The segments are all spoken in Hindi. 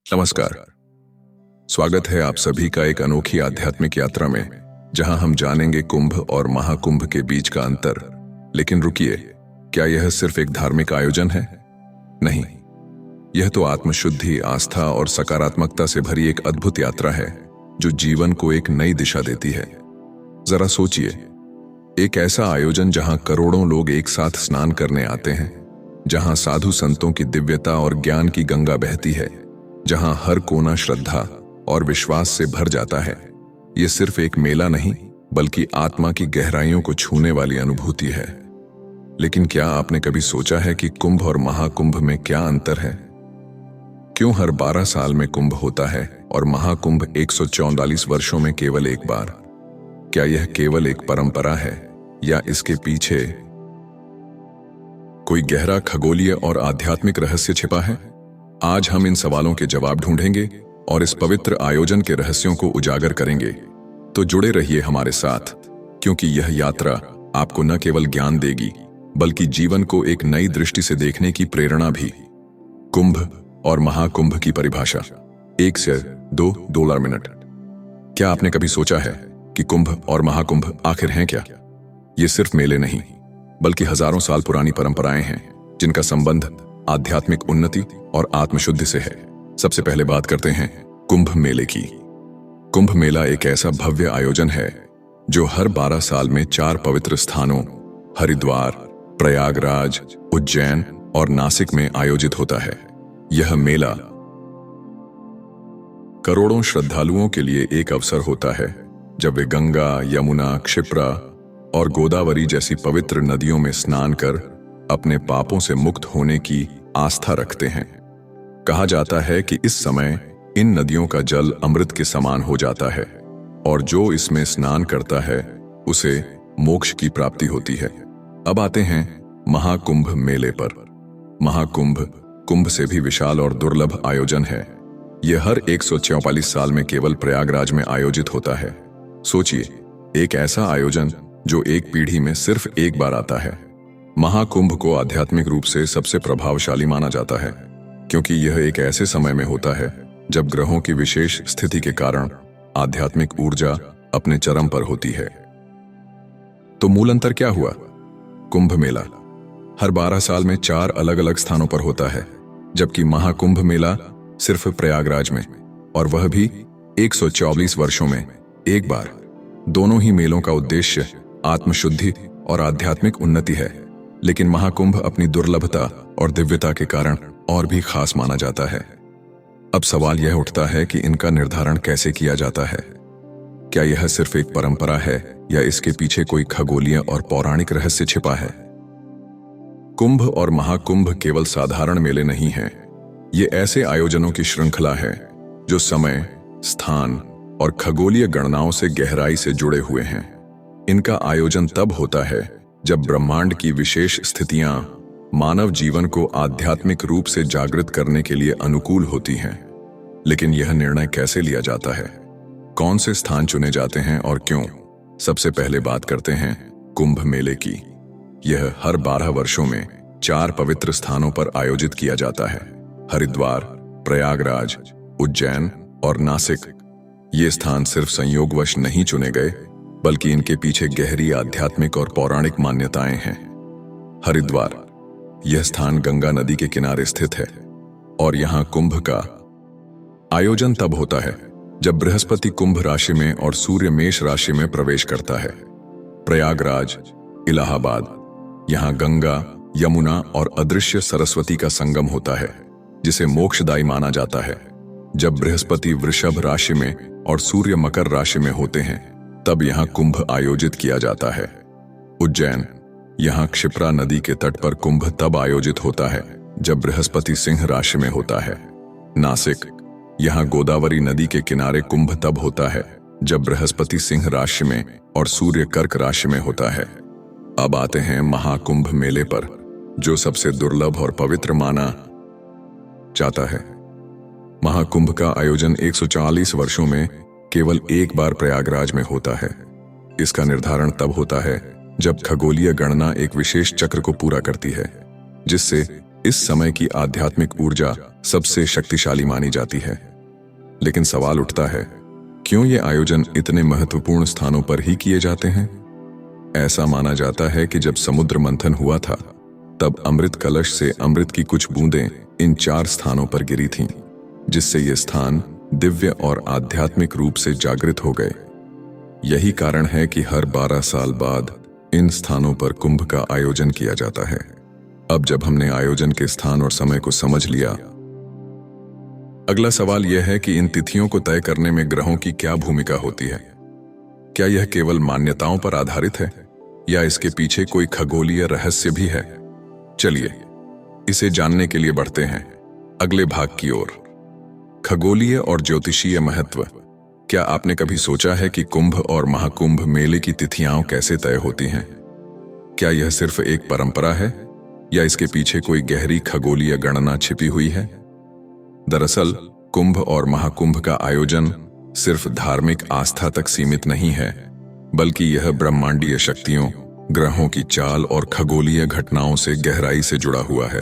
नमस्कार। स्वागत है आप सभी का एक अनोखी आध्यात्मिक यात्रा में, जहां हम जानेंगे कुंभ और महाकुंभ के बीच का अंतर। लेकिन रुकिए, क्या यह सिर्फ एक धार्मिक आयोजन है? नहीं, यह तो आत्मशुद्धि, आस्था और सकारात्मकता से भरी एक अद्भुत यात्रा है जो जीवन को एक नई दिशा देती है। जरा सोचिए, एक ऐसा आयोजन जहां करोड़ों लोग एक साथ स्नान करने आते हैं, जहां साधु संतों की दिव्यता और ज्ञान की गंगा बहती है, जहां हर कोना श्रद्धा और विश्वास से भर जाता है। यह सिर्फ एक मेला नहीं, बल्कि आत्मा की गहराइयों को छूने वाली अनुभूति है। लेकिन क्या आपने कभी सोचा है कि कुंभ और महाकुंभ में क्या अंतर है? क्यों हर 12 साल में कुंभ होता है और महाकुंभ 144 वर्षों में केवल एक बार? क्या यह केवल एक परंपरा है या इसके पीछे कोई गहरा खगोलीय और आध्यात्मिक रहस्य छिपा है? आज हम इन सवालों के जवाब ढूंढेंगे और इस पवित्र आयोजन के रहस्यों को उजागर करेंगे। तो जुड़े रहिए हमारे साथ, क्योंकि यह यात्रा आपको न केवल ज्ञान देगी, बल्कि जीवन को एक नई दृष्टि से देखने की प्रेरणा भी। कुंभ और महाकुंभ की परिभाषा। 1 से 2 डॉलर मिनट। क्या आपने कभी सोचा है कि कुंभ और महाकुंभ आखिर हैं क्या? ये सिर्फ मेले नहीं, बल्कि हजारों साल पुरानी परंपराएं हैं, जिनका संबंध आध्यात्मिक उन्नति और आत्मशुद्धि से है। सबसे पहले बात करते हैं कुंभ मेले की। कुंभ मेला एक ऐसा भव्य आयोजन है जो हर 12 साल में 4 पवित्र स्थानों हरिद्वार, प्रयागराज, उज्जैन और नासिक में आयोजित होता है। यह मेला करोड़ों श्रद्धालुओं के लिए एक अवसर होता है जब वे गंगा, यमुना, क्षिप्रा और गोदावरी जैसी पवित्र नदियों में स्नान कर अपने पापों से मुक्त होने की आस्था रखते हैं। कहा जाता है कि इस समय इन नदियों का जल अमृत के समान हो जाता है और जो इसमें स्नान करता है उसे मोक्ष की प्राप्ति होती है। अब आते हैं महाकुंभ मेले पर। महाकुंभ कुंभ से भी विशाल और दुर्लभ आयोजन है। यह हर 144 साल में केवल प्रयागराज में आयोजित होता है। सोचिए, एक ऐसा आयोजन जो एक पीढ़ी में सिर्फ एक बार आता है। महाकुंभ को आध्यात्मिक रूप से सबसे प्रभावशाली माना जाता है, क्योंकि यह एक ऐसे समय में होता है जब ग्रहों की विशेष स्थिति के कारण आध्यात्मिक ऊर्जा अपने चरम पर होती है। तो मूल अंतर क्या हुआ? कुंभ मेला हर 12 साल में 4 अलग अलग स्थानों पर होता है, जबकि महाकुंभ मेला सिर्फ प्रयागराज में, और वह भी 124 वर्षों में एक बार। दोनों ही मेलों का उद्देश्य आत्मशुद्धि और आध्यात्मिक उन्नति है, लेकिन महाकुंभ अपनी दुर्लभता और दिव्यता के कारण और भी खास माना जाता है। अब सवाल यह उठता है कि इनका निर्धारण कैसे किया जाता है। क्या यह सिर्फ एक परंपरा है या इसके पीछे कोई खगोलीय और पौराणिक रहस्य छिपा है? कुंभ और महाकुंभ केवल साधारण मेले नहीं हैं। ये ऐसे आयोजनों की श्रृंखला है जो समय, स्थान और खगोलीय गणनाओं से गहराई से जुड़े हुए हैं। इनका आयोजन तब होता है जब ब्रह्मांड की विशेष स्थितियां मानव जीवन को आध्यात्मिक रूप से जागृत करने के लिए अनुकूल होती हैं। लेकिन यह निर्णय कैसे लिया जाता है? कौन से स्थान चुने जाते हैं और क्यों? सबसे पहले बात करते हैं कुंभ मेले की। यह हर 12 वर्षों में 4 पवित्र स्थानों पर आयोजित किया जाता है: हरिद्वार, प्रयागराज, उज्जैन और नासिक। ये स्थान सिर्फ संयोगवश नहीं चुने गए, बल्कि इनके पीछे गहरी आध्यात्मिक और पौराणिक मान्यताएं हैं। हरिद्वार, यह स्थान गंगा नदी के किनारे स्थित है और यहां कुंभ का आयोजन तब होता है जब बृहस्पति कुंभ राशि में और सूर्य मेष राशि में प्रवेश करता है। प्रयागराज, इलाहाबाद, यहां गंगा, यमुना और अदृश्य सरस्वती का संगम होता है, जिसे मोक्षदायी माना जाता है। जब बृहस्पति वृषभ राशि में और सूर्य मकर राशि में होते हैं, तब यहां कुंभ आयोजित किया जाता है। उज्जैन, यहां क्षिप्रा नदी के तट पर कुंभ तब आयोजित होता है जब बृहस्पति सिंह राशि में होता है। नासिक, यहां गोदावरी नदी के किनारे कुंभ तब होता है जब बृहस्पति सिंह राशि में और सूर्य कर्क राशि में होता है। अब आते हैं महाकुंभ मेले पर, जो सबसे दुर्लभ और पवित्र माना जाता है। महाकुंभ का आयोजन 140 वर्षों में केवल एक बार प्रयागराज में होता है। इसका निर्धारण तब होता है जब खगोलीय गणना एक विशेष चक्र को पूरा करती है, जिससे इस समय की आध्यात्मिक ऊर्जा सबसे शक्तिशाली मानी जाती है। लेकिन सवाल उठता है, क्यों ये आयोजन इतने महत्वपूर्ण स्थानों पर ही किए जाते हैं? ऐसा माना जाता है कि जब समुद्र मंथन हुआ था, तब अमृत कलश से अमृत की कुछ बूंदें इन 4 स्थानों पर गिरी थीं, जिससे ये स्थान दिव्य और आध्यात्मिक रूप से जागृत हो गए। यही कारण है कि हर 12 साल बाद इन स्थानों पर कुंभ का आयोजन किया जाता है। अब जब हमने आयोजन के स्थान और समय को समझ लिया, अगला सवाल यह है कि इन तिथियों को तय करने में ग्रहों की क्या भूमिका होती है? क्या यह केवल मान्यताओं पर आधारित है या इसके पीछे कोई खगोलीय रहस्य भी है? चलिए इसे जानने के लिए बढ़ते हैं अगले भाग की ओर। खगोलीय और ज्योतिषीय महत्व। क्या आपने कभी सोचा है कि कुंभ और महाकुंभ मेले की तिथियां कैसे तय होती हैं? क्या यह सिर्फ एक परंपरा है या इसके पीछे कोई गहरी खगोलीय गणना छिपी हुई है? दरअसल कुंभ और महाकुंभ का आयोजन सिर्फ धार्मिक आस्था तक सीमित नहीं है, बल्कि यह ब्रह्मांडीय शक्तियों, ग्रहों की चाल और खगोलीय घटनाओं से गहराई से जुड़ा हुआ है।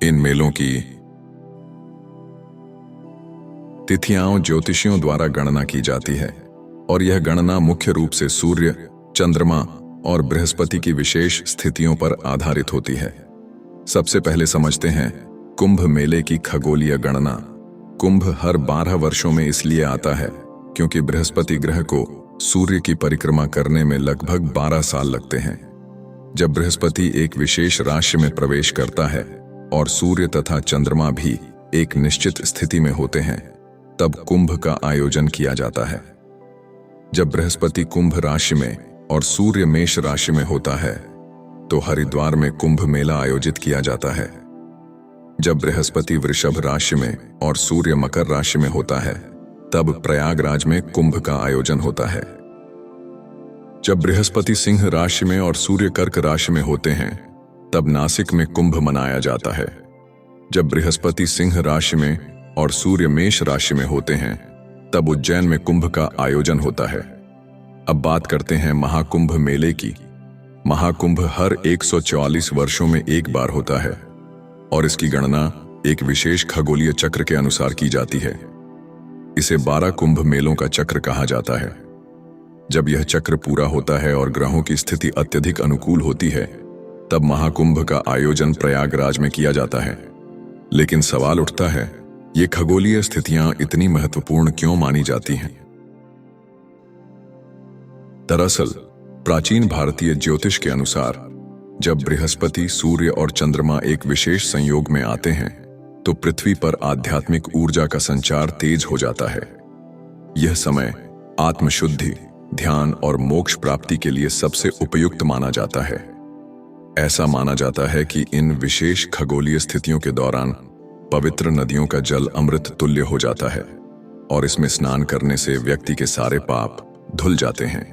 इन मेलों की तिथियां ज्योतिषियों द्वारा गणना की जाती है और यह गणना मुख्य रूप से सूर्य, चंद्रमा और बृहस्पति की विशेष स्थितियों पर आधारित होती है। सबसे पहले समझते हैं कुंभ मेले की खगोलीय गणना। कुंभ हर 12 वर्षों में इसलिए आता है क्योंकि बृहस्पति ग्रह को सूर्य की परिक्रमा करने में लगभग 12 साल लगते हैं। जब बृहस्पति एक विशेष राशि में प्रवेश करता है और सूर्य तथा चंद्रमा भी एक निश्चित स्थिति में होते हैं, तब कुंभ का आयोजन किया जाता है। जब बृहस्पति कुंभ राशि में और सूर्य मेष राशि में होता है, तो हरिद्वार में कुंभ मेला आयोजित किया जाता है। जब बृहस्पति वृषभ राशि में और सूर्य मकर राशि में होता है, तब प्रयागराज में कुंभ का आयोजन होता है। जब बृहस्पति सिंह राशि में और सूर्य कर्क राशि में होते हैं, तब नासिक में कुंभ मनाया जाता है। जब बृहस्पति सिंह राशि में और सूर्य मेष राशि में होते हैं, तब उज्जैन में कुंभ का आयोजन होता है। अब बात करते हैं महाकुंभ मेले की। महाकुंभ हर 144 वर्षों में एक बार होता है और इसकी गणना एक विशेष खगोलीय चक्र के अनुसार की जाती है। इसे 12 कुंभ मेलों का चक्र कहा जाता है। जब यह चक्र पूरा होता है और ग्रहों की स्थिति अत्यधिक अनुकूल होती है, तब महाकुंभ का आयोजन प्रयागराज में किया जाता है। लेकिन सवाल उठता है, ये खगोलीय स्थितियां इतनी महत्वपूर्ण क्यों मानी जाती हैं? दरअसल प्राचीन भारतीय ज्योतिष के अनुसार जब बृहस्पति, सूर्य और चंद्रमा एक विशेष संयोग में आते हैं, तो पृथ्वी पर आध्यात्मिक ऊर्जा का संचार तेज हो जाता है। यह समय आत्मशुद्धि, ध्यान और मोक्ष प्राप्ति के लिए सबसे उपयुक्त माना जाता है। ऐसा माना जाता है कि इन विशेष खगोलीय स्थितियों के दौरान पवित्र नदियों का जल अमृत तुल्य हो जाता है और इसमें स्नान करने से व्यक्ति के सारे पाप धुल जाते हैं।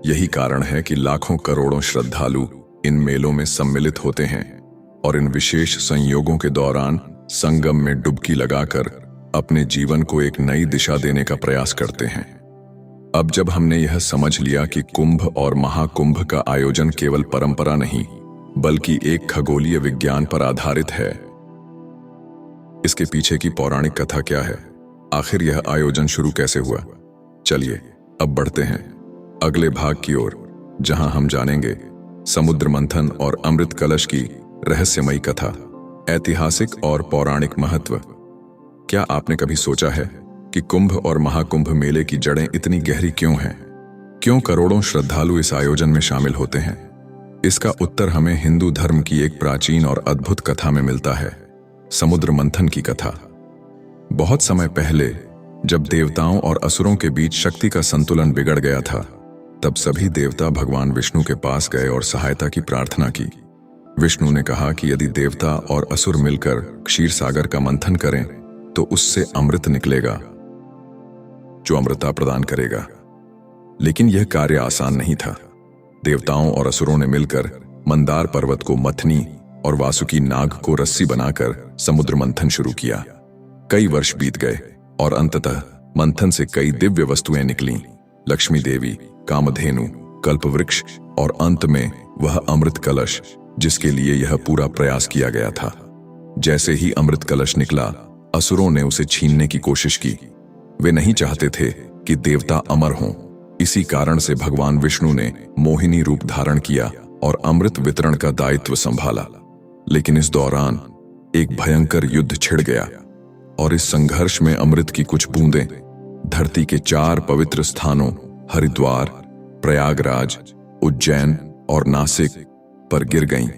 यही कारण है कि लाखों करोड़ों श्रद्धालु इन मेलों में सम्मिलित होते हैं और इन विशेष संयोगों के दौरान संगम में डुबकी लगाकर अपने जीवन को एक नई दिशा देने का प्रयास करते हैं। अब जब हमने यह समझ लिया कि कुंभ और महाकुंभ का आयोजन केवल परंपरा नहीं, बल्कि एक खगोलीय विज्ञान पर आधारित है, इसके पीछे की पौराणिक कथा क्या है, आखिर यह आयोजन शुरू कैसे हुआ, चलिए अब बढ़ते हैं अगले भाग की ओर, जहां हम जानेंगे समुद्र मंथन और अमृत कलश की रहस्यमयी कथा, ऐतिहासिक और पौराणिक महत्व। क्या आपने कभी सोचा है कि कुंभ और महाकुंभ मेले की जड़ें इतनी गहरी क्यों हैं? क्यों करोड़ों श्रद्धालु इस आयोजन में शामिल होते हैं? इसका उत्तर हमें हिंदू धर्म की एक प्राचीन और अद्भुत कथा में मिलता है, समुद्र मंथन की कथा। बहुत समय पहले जब देवताओं और असुरों के बीच शक्ति का संतुलन बिगड़ गया था, तब सभी देवता भगवान विष्णु के पास गए और सहायता की प्रार्थना की। विष्णु ने कहा कि यदि देवता और असुर मिलकर क्षीर सागर का मंथन करें तो उससे अमृत निकलेगा जो अमृता प्रदान करेगा। लेकिन यह कार्य आसान नहीं था। देवताओं और असुरों ने मिलकर मंदार पर्वत को मथनी और वासुकी नाग को रस्सी बनाकर समुद्र मंथन शुरू किया। कई वर्ष बीत गए और अंततः मंथन से कई दिव्य वस्तुएं निकलीं, लक्ष्मी देवी, कामधेनु, कल्पवृक्ष और अंत में वह अमृत कलश जिसके लिए यह पूरा प्रयास किया गया था। जैसे ही अमृत कलश निकला, असुरों ने उसे छीनने की कोशिश की। वे नहीं चाहते थे कि देवता अमर हों। इसी कारण से भगवान विष्णु ने मोहिनी रूप धारण किया और अमृत वितरण का दायित्व संभाला। लेकिन इस दौरान एक भयंकर युद्ध छिड़ गया और इस संघर्ष में अमृत की कुछ बूंदें धरती के 4 पवित्र स्थानों हरिद्वार, प्रयागराज, उज्जैन और नासिक पर गिर गईं।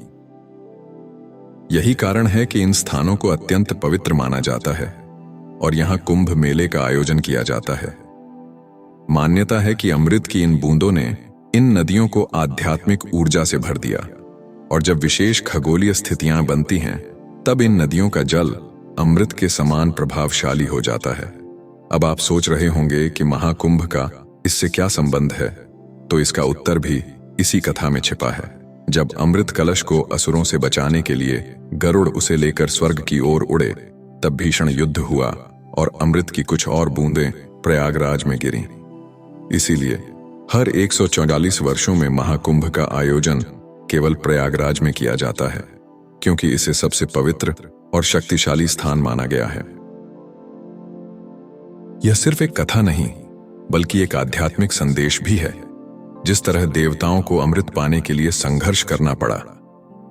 यही कारण है कि इन स्थानों को अत्यंत पवित्र माना जाता है और यहां कुंभ मेले का आयोजन किया जाता है। मान्यता है कि अमृत की इन बूंदों ने इन नदियों को आध्यात्मिक ऊर्जा से भर दिया और जब विशेष खगोलीय स्थितियां बनती हैं, तब इन नदियों का जल अमृत के समान प्रभावशाली हो जाता है। अब आप सोच रहे होंगे कि महाकुंभ का इससे क्या संबंध है, तो इसका उत्तर भी इसी कथा में छिपा है। जब अमृत कलश को असुरों से बचाने के लिए गरुड़ उसे लेकर स्वर्ग की ओर उड़े, तब भीषण युद्ध हुआ और अमृत की कुछ और बूंदें प्रयागराज में गिरीं। इसीलिए हर 144 वर्षों में महाकुंभ का आयोजन केवल प्रयागराज में किया जाता है, क्योंकि इसे सबसे पवित्र और शक्तिशाली स्थान माना गया है। यह सिर्फ एक कथा नहीं, बल्कि एक आध्यात्मिक संदेश भी है। जिस तरह देवताओं को अमृत पाने के लिए संघर्ष करना पड़ा,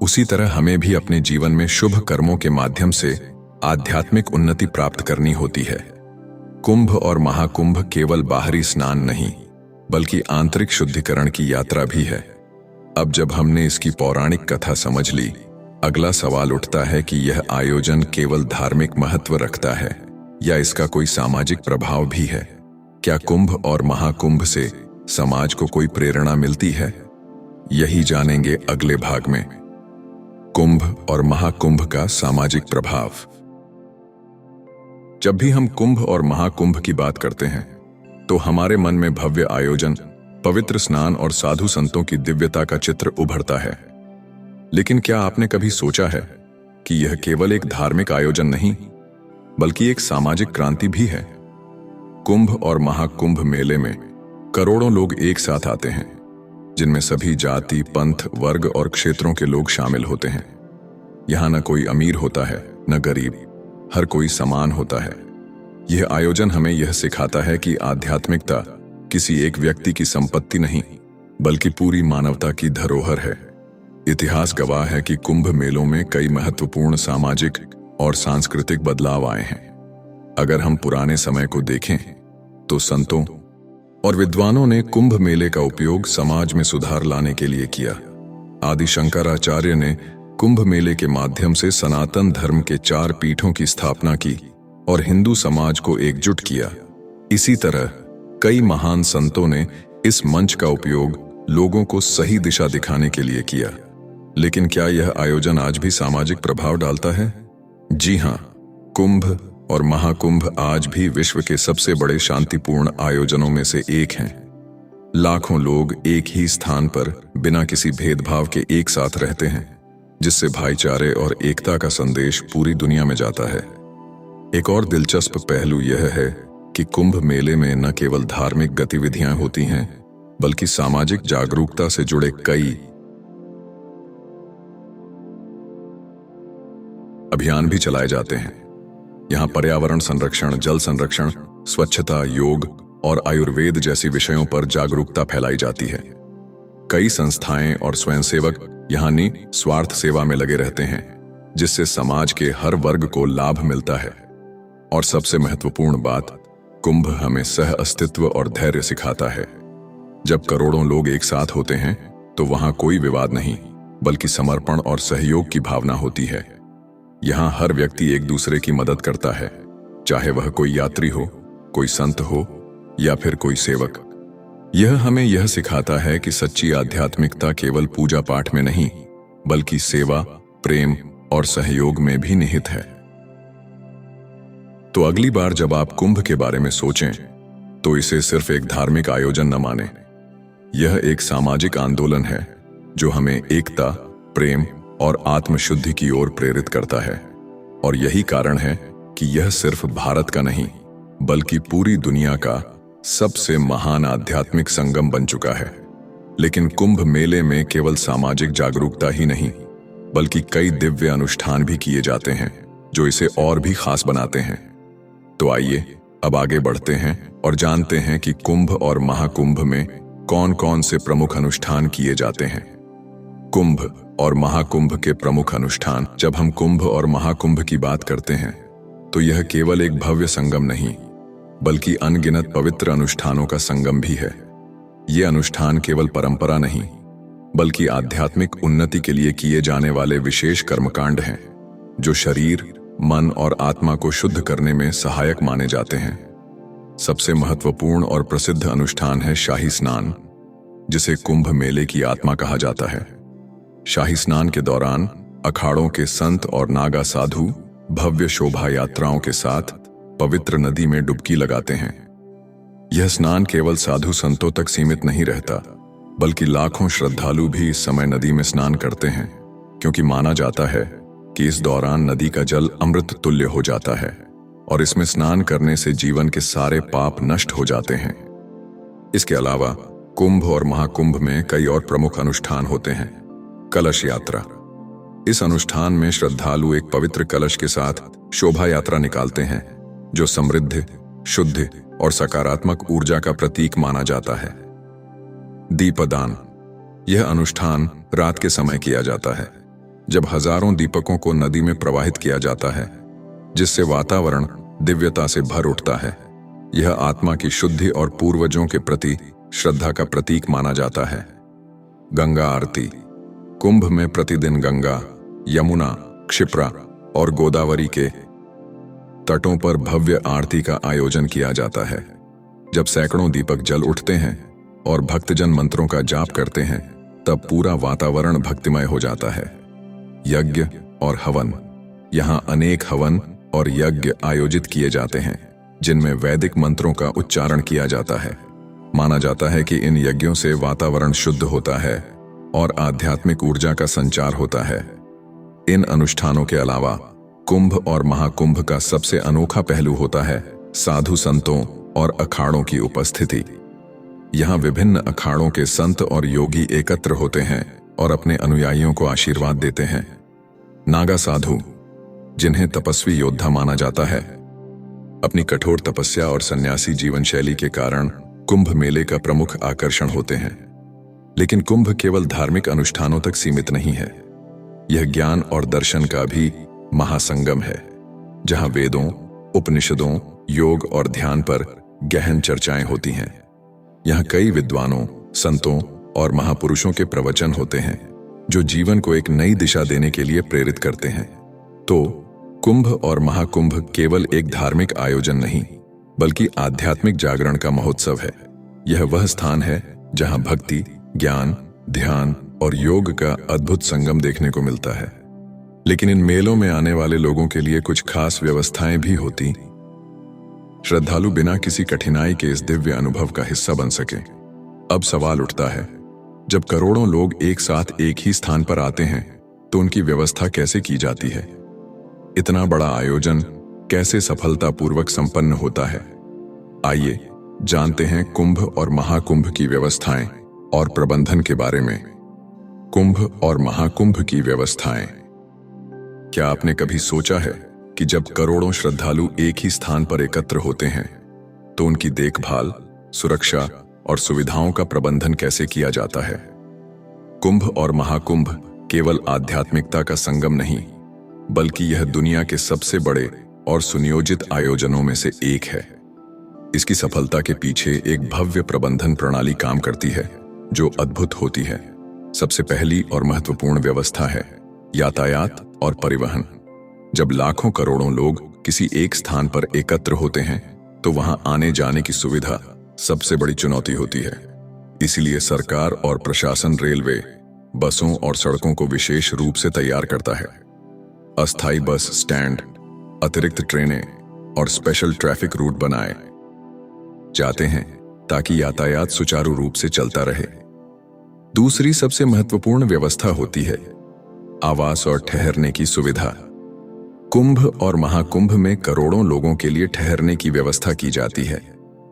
उसी तरह हमें भी अपने जीवन में शुभ कर्मों के माध्यम से आध्यात्मिक उन्नति प्राप्त करनी होती है। कुंभ और महाकुंभ केवल बाहरी स्नान नहीं, बल्कि आंतरिक शुद्धिकरण की यात्रा भी है। अब जब हमने इसकी पौराणिक कथा समझ ली, अगला सवाल उठता है कि यह आयोजन केवल धार्मिक महत्व रखता है या इसका कोई सामाजिक प्रभाव भी है। क्या कुंभ और महाकुंभ से समाज को कोई प्रेरणा मिलती है? यही जानेंगे अगले भाग में। कुंभ और महाकुंभ का सामाजिक प्रभाव। जब भी हम कुंभ और महाकुंभ की बात करते हैं, तो हमारे मन में भव्य आयोजन, पवित्र स्नान और साधु संतों की दिव्यता का चित्र उभरता है। लेकिन क्या आपने कभी सोचा है कि यह केवल एक धार्मिक आयोजन नहीं, बल्कि एक सामाजिक क्रांति भी है? कुंभ और महाकुंभ मेले में करोड़ों लोग एक साथ आते हैं, जिनमें सभी जाति, पंथ, वर्ग और क्षेत्रों के लोग शामिल होते हैं। यहां न कोई अमीर होता है, न गरीब, हर कोई समान होता है। यह आयोजन हमें यह सिखाता है कि आध्यात्मिकता किसी एक व्यक्ति की संपत्ति नहीं, बल्कि पूरी मानवता की धरोहर है। इतिहास गवाह है कि कुंभ मेलों में कई महत्वपूर्ण सामाजिक और सांस्कृतिक बदलाव आए हैं। अगर हम पुराने समय को देखें, तो संतों और विद्वानों ने कुंभ मेले का उपयोग समाज में सुधार लाने के लिए किया। आदि शंकराचार्य ने कुंभ मेले के माध्यम से सनातन धर्म के 4 पीठों की स्थापना की और हिंदू समाज को एकजुट किया। इसी तरह कई महान संतों ने इस मंच का उपयोग लोगों को सही दिशा दिखाने के लिए किया। लेकिन क्या यह आयोजन आज भी सामाजिक प्रभाव डालता है? जी हां, कुंभ और महाकुंभ आज भी विश्व के सबसे बड़े शांतिपूर्ण आयोजनों में से एक हैं। लाखों लोग एक ही स्थान पर बिना किसी भेदभाव के एक साथ रहते हैं, जिससे भाईचारे और एकता का संदेश पूरी दुनिया में जाता है। एक और दिलचस्प पहलू यह है कि कुंभ मेले में न केवल धार्मिक गतिविधियां होती हैं, बल्कि सामाजिक जागरूकता से जुड़े कई अभियान भी चलाए जाते हैं। यहाँ पर्यावरण संरक्षण, जल संरक्षण, स्वच्छता, योग और आयुर्वेद जैसी विषयों पर जागरूकता फैलाई जाती है। कई संस्थाएं और स्वयंसेवक यहाँ निस्वार्थ सेवा में लगे रहते हैं, जिससे समाज के हर वर्ग को लाभ मिलता है। और सबसे महत्वपूर्ण बात, कुंभ हमें सह अस्तित्व और धैर्य सिखाता है। जब करोड़ों लोग एक साथ होते हैं, तो वहां कोई विवाद नहीं, बल्कि समर्पण और सहयोग की भावना होती है। यहाँ हर व्यक्ति एक दूसरे की मदद करता है, चाहे वह कोई यात्री हो, कोई संत हो या फिर कोई सेवक। यह हमें यह सिखाता है कि सच्ची आध्यात्मिकता केवल पूजा पाठ में नहीं, बल्कि सेवा, प्रेम और सहयोग में भी निहित है। तो अगली बार जब आप कुंभ के बारे में सोचें, तो इसे सिर्फ एक धार्मिक आयोजन न माने। यह एक सामाजिक आंदोलन है जो हमें एकता, प्रेम और आत्मशुद्धि की ओर प्रेरित करता है। और यही कारण है कि यह सिर्फ भारत का नहीं, बल्कि पूरी दुनिया का सबसे महान आध्यात्मिक संगम बन चुका है। लेकिन कुंभ मेले में केवल सामाजिक जागरूकता ही नहीं, बल्कि कई दिव्य अनुष्ठान भी किए जाते हैं जो इसे और भी खास बनाते हैं। तो आइए अब आगे बढ़ते हैं और जानते हैं कि कुंभ और महाकुंभ में कौन कौन से प्रमुख अनुष्ठान किए जाते हैं। कुंभ और महाकुंभ के प्रमुख अनुष्ठान। जब हम कुंभ और महाकुंभ की बात करते हैं तो यह केवल एक भव्य संगम नहीं बल्कि अनगिनत पवित्र अनुष्ठानों का संगम भी है। ये अनुष्ठान केवल परंपरा नहीं बल्कि आध्यात्मिक उन्नति के लिए किए जाने वाले विशेष कर्मकांड हैं जो शरीर, मन और आत्मा को शुद्ध करने में सहायक माने जाते हैं। सबसे महत्वपूर्ण और प्रसिद्ध अनुष्ठान है शाही स्नान, जिसे कुंभ मेले की आत्मा कहा जाता है। शाही स्नान के दौरान अखाड़ों के संत और नागा साधु भव्य शोभा यात्राओं के साथ पवित्र नदी में डुबकी लगाते हैं। यह स्नान केवल साधु संतों तक सीमित नहीं रहता बल्कि लाखों श्रद्धालु भी इस समय नदी में स्नान करते हैं, क्योंकि माना जाता है कि इस दौरान नदी का जल अमृत तुल्य हो जाता है और इसमें स्नान करने से जीवन के सारे पाप नष्ट हो जाते हैं। इसके अलावा कुंभ और महाकुंभ में कई और प्रमुख अनुष्ठान होते हैं। कलश यात्रा। इस अनुष्ठान में श्रद्धालु एक पवित्र कलश के साथ शोभा यात्रा निकालते हैं जो समृद्धि, शुद्ध और सकारात्मक ऊर्जा का प्रतीक माना जाता है। दीपदान। यह अनुष्ठान रात के समय किया जाता है जब हजारों दीपकों को नदी में प्रवाहित किया जाता है, जिससे वातावरण दिव्यता से भर उठता है। यह आत्मा की शुद्धि और पूर्वजों के प्रति श्रद्धा का प्रतीक माना जाता है। गंगा आरती। कुंभ में प्रतिदिन गंगा, यमुना, क्षिप्रा और गोदावरी के तटों पर भव्य आरती का आयोजन किया जाता है। जब सैकड़ों दीपक जल उठते हैं और भक्तजन मंत्रों का जाप करते हैं, तब पूरा वातावरण भक्तिमय हो जाता है। यज्ञ और हवन। यहाँ अनेक हवन और यज्ञ आयोजित किए जाते हैं जिनमें वैदिक मंत्रों का उच्चारण किया जाता है। माना जाता है कि इन यज्ञों से वातावरण शुद्ध होता है और आध्यात्मिक ऊर्जा का संचार होता है। इन अनुष्ठानों के अलावा कुंभ और महाकुंभ का सबसे अनोखा पहलू होता है साधु संतों और अखाड़ों की उपस्थिति। यहाँ विभिन्न अखाड़ों के संत और योगी एकत्र होते हैं और अपने अनुयायियों को आशीर्वाद देते हैं। नागा साधु, जिन्हें तपस्वी योद्धा माना जाता है, अपनी कठोर तपस्या और सन्यासी जीवन शैली के कारण कुंभ मेले का प्रमुख आकर्षण होते हैं। लेकिन कुंभ केवल धार्मिक अनुष्ठानों तक सीमित नहीं है। यह ज्ञान और दर्शन का भी महासंगम है, जहां वेदों, उपनिषदों, योग और ध्यान पर गहन चर्चाएं होती हैं। यहाँ कई विद्वानों, संतों और महापुरुषों के प्रवचन होते हैं जो जीवन को एक नई दिशा देने के लिए प्रेरित करते हैं। तो कुंभ और महाकुंभ केवल एक धार्मिक आयोजन नहीं बल्कि आध्यात्मिक जागरण का महोत्सव है। यह वह स्थान है जहां भक्ति, ज्ञान, ध्यान और योग का अद्भुत संगम देखने को मिलता है। लेकिन इन मेलों में आने वाले लोगों के लिए कुछ खास व्यवस्थाएं भी होती। श्रद्धालु बिना किसी कठिनाई के इस दिव्य अनुभव का हिस्सा बन सके। अब सवाल उठता है, जब करोड़ों लोग एक साथ एक ही स्थान पर आते हैं तो उनकी व्यवस्था कैसे की जाती है? इतना बड़ा आयोजन कैसे सफलतापूर्वक संपन्न होता है? आइए जानते हैं कुंभ और महाकुंभ की व्यवस्थाएं और प्रबंधन के बारे में। कुंभ और महाकुंभ की व्यवस्थाएं। क्या आपने कभी सोचा है कि जब करोड़ों श्रद्धालु एक ही स्थान पर एकत्र होते हैं तो उनकी देखभाल, सुरक्षा और सुविधाओं का प्रबंधन कैसे किया जाता है? कुंभ और महाकुंभ केवल आध्यात्मिकता का संगम नहीं बल्कि यह दुनिया के सबसे बड़े और सुनियोजित आयोजनों में से एक है। इसकी सफलता के पीछे एक भव्य प्रबंधन प्रणाली काम करती है जो अद्भुत होती है। सबसे पहली और महत्वपूर्ण व्यवस्था है यातायात और परिवहन। जब लाखों करोड़ों लोग किसी एक स्थान पर एकत्र होते हैं तो वहां आने जाने की सुविधा सबसे बड़ी चुनौती होती है। इसलिए सरकार और प्रशासन रेलवे, बसों और सड़कों को विशेष रूप से तैयार करता है। अस्थायी बस स्टैंड, अतिरिक्त ट्रेनें और स्पेशल ट्रैफिक रूट बनाए जाते हैं ताकि यातायात सुचारू रूप से चलता रहे। दूसरी सबसे महत्वपूर्ण व्यवस्था होती है आवास और ठहरने की सुविधा। कुंभ और महाकुंभ में करोड़ों लोगों के लिए ठहरने की व्यवस्था की जाती है।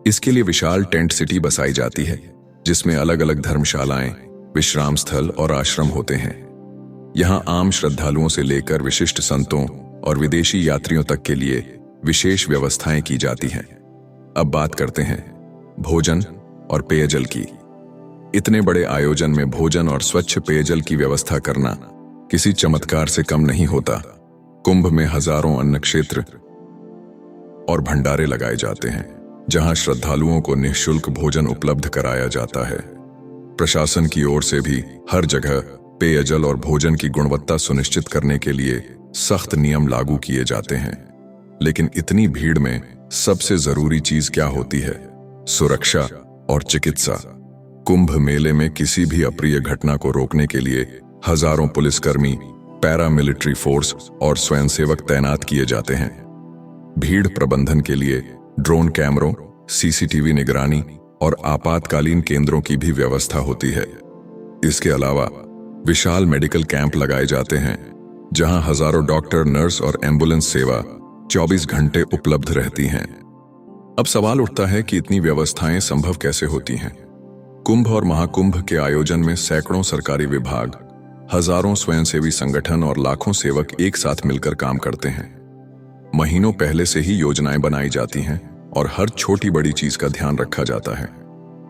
इसके लिए विशाल टेंट सिटी बसाई जाती है जिसमें अलग अलग धर्मशालाएं, विश्राम स्थल और आश्रम होते हैं। यहाँ आम श्रद्धालुओं से लेकर विशिष्ट संतों और विदेशी यात्रियों तक के लिए विशेष व्यवस्थाएं की जाती हैं। अब बात करते हैं भोजन और पेयजल की। इतने बड़े आयोजन में भोजन और स्वच्छ पेयजल की व्यवस्था करना किसी चमत्कार से कम नहीं होता। कुंभ में हजारों अन्न क्षेत्र और भंडारे लगाए जाते हैं, जहां श्रद्धालुओं को निःशुल्क भोजन उपलब्ध कराया जाता है। प्रशासन की ओर से भी हर जगह पेयजल और भोजन की गुणवत्ता सुनिश्चित करने के लिए सख्त नियम लागू किए जाते हैं। लेकिन इतनी भीड़ में सबसे जरूरी चीज क्या होती है? सुरक्षा और चिकित्सा। कुंभ मेले में किसी भी अप्रिय घटना को रोकने के लिए हजारों पुलिसकर्मी, पैरामिलिट्री फोर्स और स्वयंसेवक तैनात किए जाते हैं। भीड़ प्रबंधन के लिए ड्रोन कैमरों, सीसीटीवी निगरानी और आपातकालीन केंद्रों की भी व्यवस्था होती है। इसके अलावा विशाल मेडिकल कैंप लगाए जाते हैं, जहां हजारों डॉक्टर, नर्स और एम्बुलेंस सेवा 24 घंटे उपलब्ध रहती हैं। अब सवाल उठता है कि इतनी व्यवस्थाएं संभव कैसे होती हैं? कुंभ और महाकुंभ के आयोजन में सैकड़ों सरकारी विभाग, हजारों स्वयंसेवी संगठन और लाखों सेवक एक साथ मिलकर काम करते हैं। महीनों पहले से ही योजनाएं बनाई जाती हैं और हर छोटी बड़ी चीज का ध्यान रखा जाता है।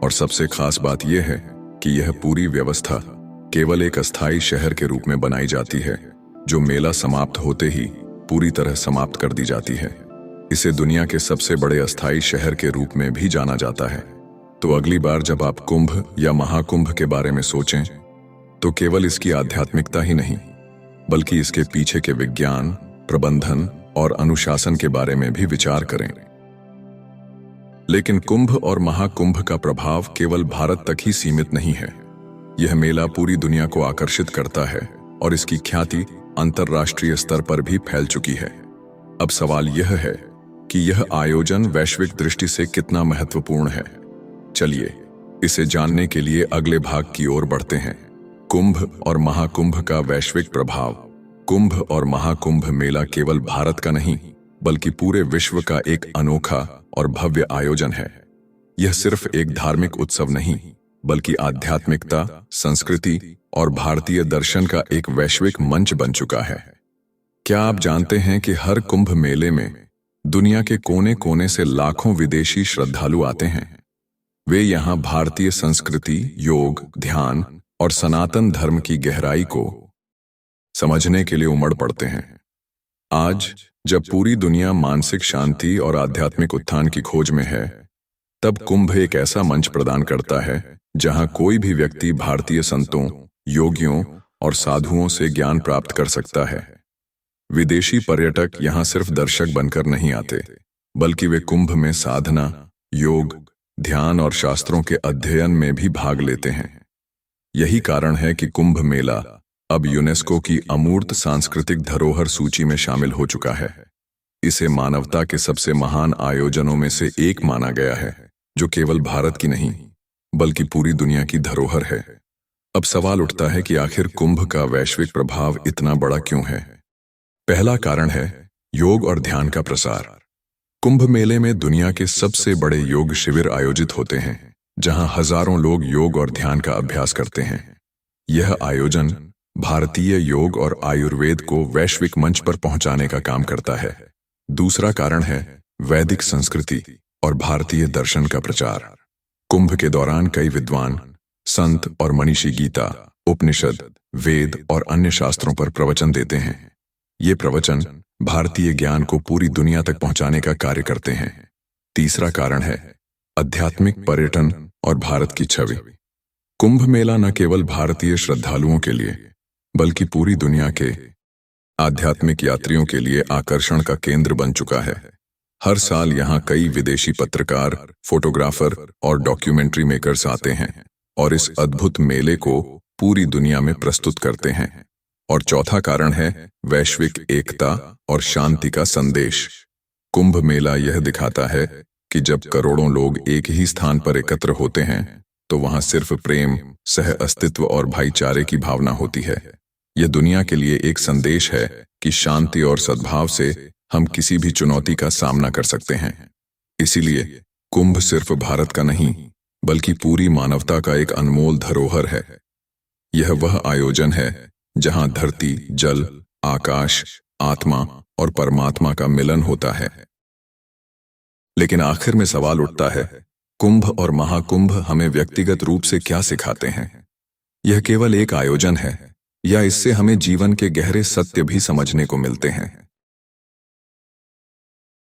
और सबसे खास बात यह है कि यह पूरी व्यवस्था केवल एक अस्थायी शहर के रूप में बनाई जाती है, जो मेला समाप्त होते ही पूरी तरह समाप्त कर दी जाती है। इसे दुनिया के सबसे बड़े अस्थायी शहर के रूप में भी जाना जाता है। तो अगली बार जब आप कुंभ या महाकुंभ के बारे में सोचें, तो केवल इसकी आध्यात्मिकता ही नहीं, बल्कि इसके पीछे के विज्ञान, प्रबंधन और अनुशासन के बारे में भी विचार करें। लेकिन कुंभ और महाकुंभ का प्रभाव केवल भारत तक ही सीमित नहीं है। यह मेला पूरी दुनिया को आकर्षित करता है और इसकी ख्याति अंतर्राष्ट्रीय स्तर पर भी फैल चुकी है। अब सवाल यह है कि यह आयोजन वैश्विक दृष्टि से कितना महत्वपूर्ण है। चलिए इसे जानने के लिए अगले भाग की ओर बढ़ते हैं। कुंभ और महाकुंभ का वैश्विक प्रभाव। कुंभ और महाकुंभ मेला केवल भारत का नहीं, बल्कि पूरे विश्व का एक अनोखा और भव्य आयोजन है। यह सिर्फ एक धार्मिक उत्सव नहीं, बल्कि आध्यात्मिकता, संस्कृति और भारतीय दर्शन का एक वैश्विक मंच बन चुका है। क्या आप जानते हैं कि हर कुंभ मेले में दुनिया के कोने कोने से लाखों विदेशी श्रद्धालु आते हैं? वे यहाँ भारतीय संस्कृति, योग, ध्यान और सनातन धर्म की गहराई को समझने के लिए उमड़ पड़ते हैं। आज जब पूरी दुनिया मानसिक शांति और आध्यात्मिक उत्थान की खोज में है, तब कुंभ एक ऐसा मंच प्रदान करता है जहां कोई भी व्यक्ति भारतीय संतों, योगियों और साधुओं से ज्ञान प्राप्त कर सकता है। विदेशी पर्यटक यहां सिर्फ दर्शक बनकर नहीं आते, बल्कि वे कुंभ में साधना, योग, ध्यान और शास्त्रों के अध्ययन में भी भाग लेते हैं। यही कारण है कि कुंभ मेला अब यूनेस्को की अमूर्त सांस्कृतिक धरोहर सूची में शामिल हो चुका है। इसे मानवता के सबसे महान आयोजनों में से एक माना गया है, जो केवल भारत की नहीं, बल्कि पूरी दुनिया की धरोहर है। अब सवाल उठता है कि आखिर कुंभ का वैश्विक प्रभाव इतना बड़ा क्यों है? पहला कारण है योग और ध्यान का प्रसार। कुंभ मेले में दुनिया के सबसे बड़े योग शिविर आयोजित होते हैं, जहां हजारों लोग योग और ध्यान का अभ्यास करते हैं। यह आयोजन भारतीय योग और आयुर्वेद को वैश्विक मंच पर पहुंचाने का काम करता है। दूसरा कारण है वैदिक संस्कृति और भारतीय दर्शन का प्रचार। कुंभ के दौरान कई विद्वान, संत और मनीषी गीता, उपनिषद, वेद और अन्य शास्त्रों पर प्रवचन देते हैं। ये प्रवचन भारतीय ज्ञान को पूरी दुनिया तक पहुंचाने का कार्य करते हैं। तीसरा कारण है आध्यात्मिक पर्यटन और भारत की छवि। कुंभ मेला न केवल भारतीय श्रद्धालुओं के लिए, बल्कि पूरी दुनिया के आध्यात्मिक यात्रियों के लिए आकर्षण का केंद्र बन चुका है। हर साल यहाँ कई विदेशी पत्रकार, फोटोग्राफर और डॉक्यूमेंट्री मेकर्स आते हैं और इस अद्भुत मेले को पूरी दुनिया में प्रस्तुत करते हैं। और चौथा कारण है वैश्विक एकता और शांति का संदेश। कुंभ मेला यह दिखाता है कि जब करोड़ों लोग एक ही स्थान पर एकत्र होते हैं, तो वहां सिर्फ प्रेम, सह अस्तित्व और भाईचारे की भावना होती है। यह दुनिया के लिए एक संदेश है कि शांति और सद्भाव से हम किसी भी चुनौती का सामना कर सकते हैं। इसीलिए कुंभ सिर्फ भारत का नहीं, बल्कि पूरी मानवता का एक अनमोल धरोहर है। यह वह आयोजन है जहां धरती, जल, आकाश, आत्मा और परमात्मा का मिलन होता है। लेकिन आखिर में सवाल उठता है, कुंभ और महाकुंभ हमें व्यक्तिगत रूप से क्या सिखाते हैं? यह केवल एक आयोजन है या इससे हमें जीवन के गहरे सत्य भी समझने को मिलते हैं?